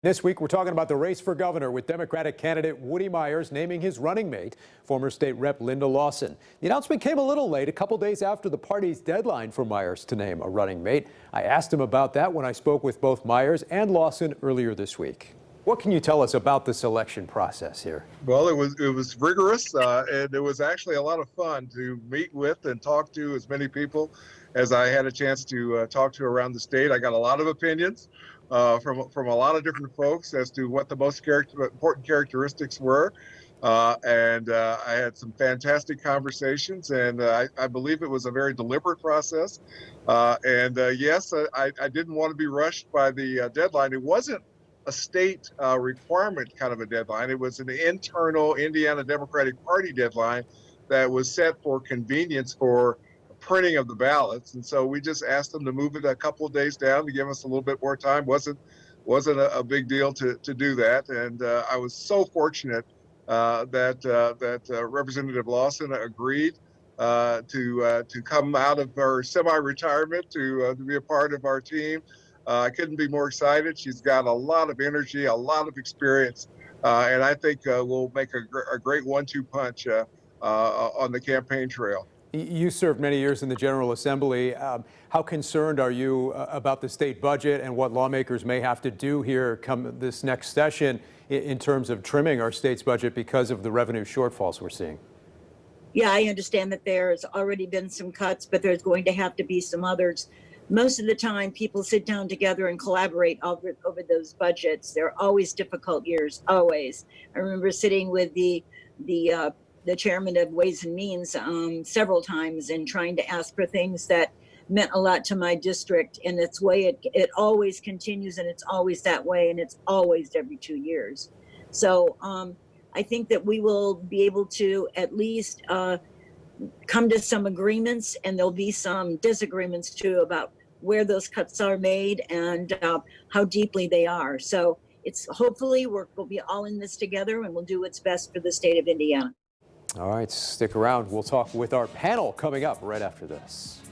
This week, we're talking about the race for governor with Democratic candidate Woody Myers naming his running mate, former state rep Linda Lawson. The announcement came a little late, a couple days after the party's deadline for Myers to name a running mate. I asked him about that when I spoke with both Myers and Lawson earlier this week. What can you tell us about the selection process here? Well, it was rigorous, and it was actually a lot of fun to meet with and talk to as many people as I had a chance to talk to around the state. I got a lot of opinions from a lot of different folks as to what the most important characteristics were, and I had some fantastic conversations, and I believe it was a very deliberate process. Yes, I didn't want to be rushed by the deadline. It wasn't a state requirement kind of a deadline. It was an internal Indiana Democratic Party deadline that was set for convenience for printing of the ballots. And so we just asked them to move it a couple of days down to give us a little bit more time. Wasn't a big deal to do that. And I was so fortunate that Representative Lawson agreed to come out of her semi-retirement to be a part of our team. I couldn't be more excited. She's got a lot of energy, a lot of experience, and I think we'll make a great 1-2 punch on the campaign trail. You served many years in the General Assembly. How concerned are you about the state budget and what lawmakers may have to do here come this next session in terms of trimming our state's budget because of the revenue shortfalls we're seeing? Yeah, I understand that there's already been some cuts, but there's going to have to be some others. Most of the time, people sit down together and collaborate over those budgets. They're always difficult years, always. I remember sitting with the chairman of Ways and Means several times and trying to ask for things that meant a lot to my district. And it's way it always continues, and it's always that way, and it's always every 2 years. So I think that we will be able to at least come to some agreements, and there'll be some disagreements too about where those cuts are made and how deeply they are. So it's hopefully we'll be all in this together, and we'll do what's best for the state of Indiana. All right, stick around. We'll talk with our panel coming up right after this.